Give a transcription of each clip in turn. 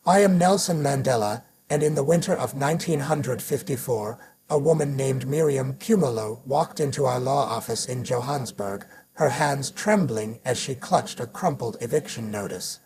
I am Nelson Mandela, and in the winter of 1954, a woman named Miriam Khumalo walked into our law office in Johannesburg, her hands trembling as she clutched a crumpled eviction notice.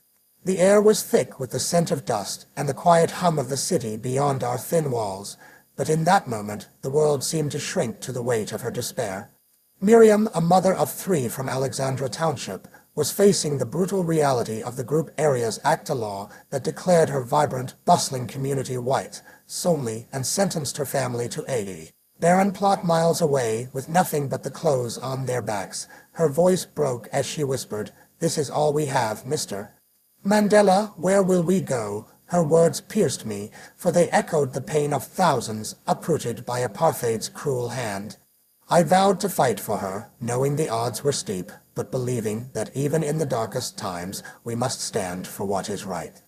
The air was thick with the scent of dust and the quiet hum of the city beyond our thin walls, but in that moment the world seemed to shrink to the weight of her despair. Miriam, a mother of 3 from Alexandra township, was facing the brutal reality of the Group Areas Act, a law that declared her vibrant, bustling community white, solely, and sentenced her family to 80 barren plot miles away with nothing but the clothes on their backs. Her voice broke as she whispered, "This is all we have, Mr. Mandela, where will we go?" Her words pierced me, for they echoed the pain of thousands uprooted by apartheid's cruel hand. I vowed to fight for her, knowing the odds were steep, but believing that even in the darkest times we must stand for what is right.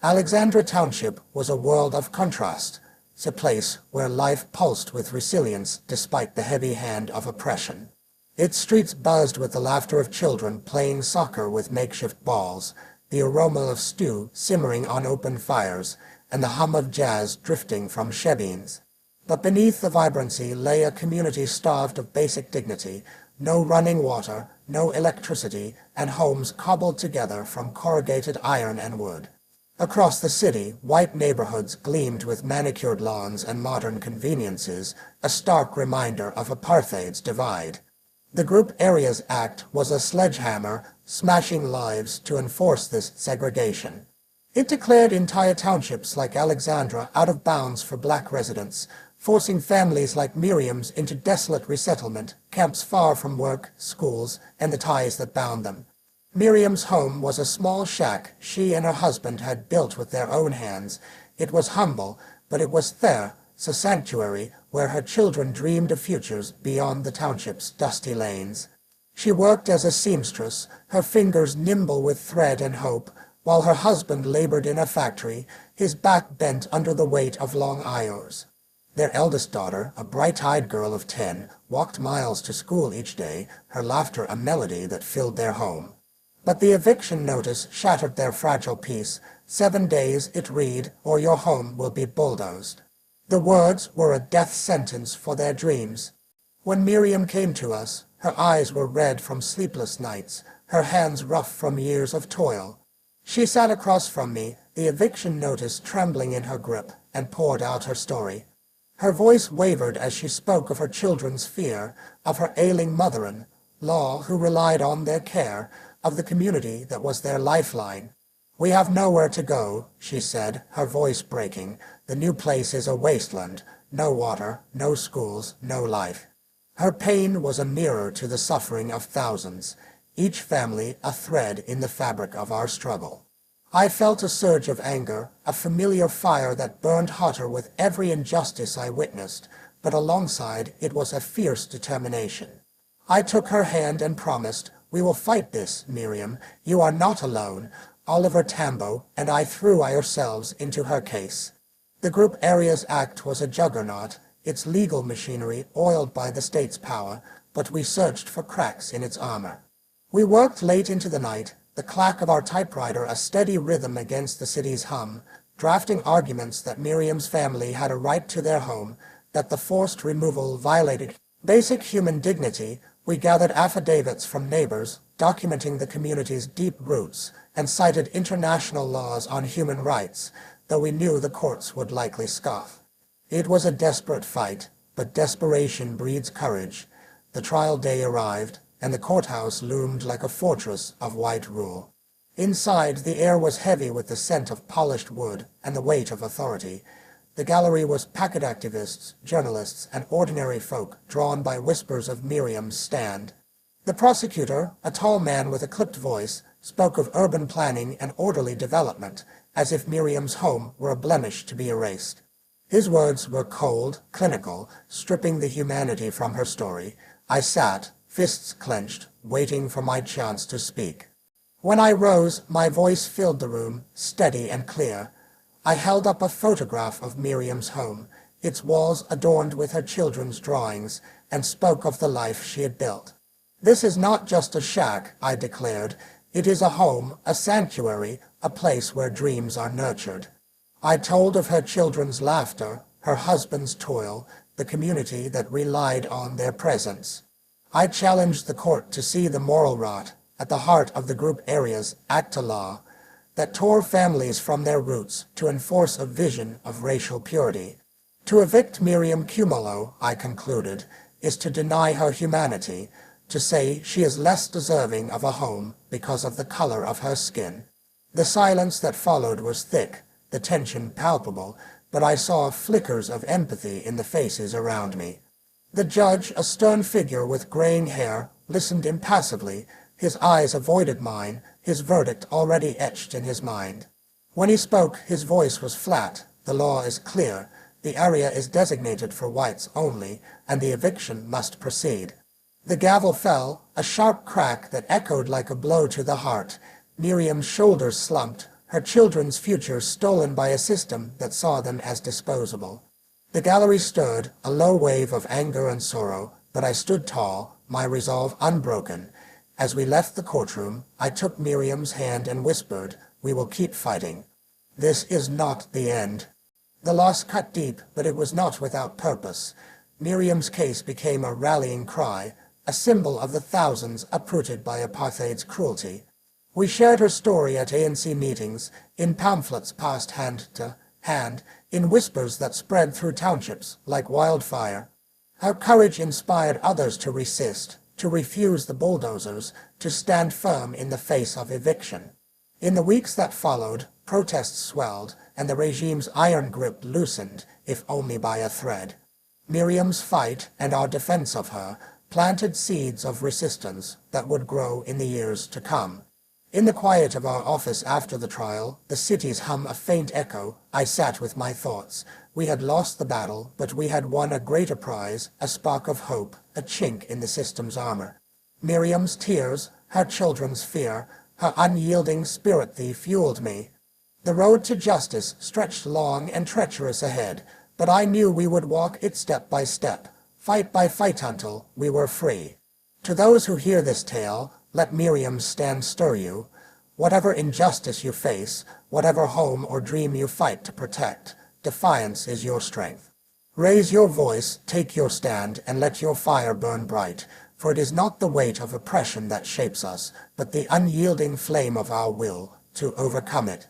Alexandra Township was a world of contrast, a place where life pulsed with resilience despite the heavy hand of oppression. Its streets buzzed with the laughter of children playing soccer with makeshift balls, the aroma of stew simmering on open fires, and the hum of jazz drifting from shebbeens. But beneath the vibrancy lay a community starved of basic dignity, no running water, no electricity, and homes cobbled together from corrugated iron and wood. Across the city, white neighborhoods gleamed with manicured lawns and modern conveniences, a stark reminder of apartheid's divide. The Group Areas Act was a sledgehammer, smashing lives to enforce this segregation. It declared entire townships like Alexandra out of bounds for black residents, forcing families like Miriam's into desolate resettlement, camps far from work, schools, and the ties that bound them. Miriam's home was a small shack she and her husband had built with their own hands. It was humble, but it was there, a sanctuary where her children dreamed of futures beyond the township's dusty lanes. She worked as a seamstress, her fingers nimble with thread and hope, while her husband labored in a factory, his back bent under the weight of long hours. Their eldest daughter, a bright-eyed girl of 10, walked miles to school each day, her laughter a melody that filled their home. But the eviction notice shattered their fragile peace. 7 days, it read, or your home will be bulldozed. The words were a death sentence for their dreams. When Miriam came to us, her eyes were red from sleepless nights, her hands rough from years of toil. She sat across from me, the eviction notice trembling in her grip, and poured out her story. Her voice wavered as she spoke of her children's fear, of her ailing mother-in-law who relied on their care, of the community that was their lifeline. "We have nowhere to go," she said, her voice breaking. "The new place is a wasteland, no water, no schools, no life." Her pain was a mirror to the suffering of thousands, each family a thread in the fabric of our struggle. I felt a surge of anger, a familiar fire that burned hotter with every injustice I witnessed, but alongside it was a fierce determination. I took her hand and promised, "We will fight this, Miriam. You are not alone." Oliver Tambo and I threw ourselves into her case. The Group Areas Act was a juggernaut, its legal machinery oiled by the state's power, but we searched for cracks in its armor. We worked late into the night, the clack of our typewriter a steady rhythm against the city's hum, drafting arguments that Miriam's family had a right to their home, that the forced removal violated basic human dignity. We gathered affidavits from neighbors, documenting the community's deep roots, and cited international laws on human rights, though we knew the courts would likely scoff. It was a desperate fight, but desperation breeds courage. The trial day arrived, and the courthouse loomed like a fortress of white rule. Inside, the air was heavy with the scent of polished wood and the weight of authority. The gallery was packed activists, journalists, and ordinary folk drawn by whispers of Miriam's stand. The prosecutor, a tall man with a clipped voice, spoke of urban planning and orderly development, as if Miriam's home were a blemish to be erased. His words were cold, clinical, stripping the humanity from her story. I sat, fists clenched, waiting for my chance to speak. When I rose, my voice filled the room, steady and clear. I held up a photograph of Miriam's home, its walls adorned with her children's drawings, and spoke of the life she had built. "This is not just a shack," I declared. "It is a home, a sanctuary, a place where dreams are nurtured." I told of her children's laughter, her husband's toil, the community that relied on their presence. I challenged the court to see the moral rot at the heart of the group area's ACTA law that tore families from their roots to enforce a vision of racial purity. To evict Miriam Khumalo, I concluded, is to deny her humanity, to say she is less deserving of a home because of the color of her skin. The silence that followed was thick, the tension palpable, but I saw flickers of empathy in the faces around me. The judge, a stern figure with graying hair, listened impassively. His eyes avoided mine, his verdict already etched in his mind. When he spoke, his voice was flat. The law is clear. The area is designated for whites only, and the eviction must proceed. The gavel fell, a sharp crack that echoed like a blow to the heart. Miriam's shoulders slumped, her children's future stolen by a system that saw them as disposable. The gallery stirred, a low wave of anger and sorrow, but I stood tall, my resolve unbroken. As we left the courtroom, I took Miriam's hand and whispered, "We will keep fighting. This is not the end." The loss cut deep, but it was not without purpose. Miriam's case became a rallying cry, a symbol of the thousands uprooted by apartheid's cruelty. We shared her story at ANC meetings, in pamphlets passed hand to hand, in whispers that spread through townships like wildfire. Her courage inspired others to resist, to refuse the bulldozers, to stand firm in the face of eviction. In the weeks that followed, protests swelled, and the regime's iron grip loosened, if only by a thread. Miriam's fight, and our defense of her, planted seeds of resistance that would grow in the years to come. In the quiet of our office after the trial, the city's hum a faint echo. I sat with my thoughts. We had lost the battle, but we had won a greater prize, a spark of hope, a chink in the system's armor. Miriam's tears, her children's fear, her unyielding spirit fueled me. The road to justice stretched long and treacherous ahead, but I knew we would walk it step by step, fight by fight until we were free. To those who hear this tale, let Miriam's stand stir you. Whatever injustice you face, whatever home or dream you fight to protect, defiance is your strength. Raise your voice, take your stand, and let your fire burn bright, for it is not the weight of oppression that shapes us, but the unyielding flame of our will to overcome it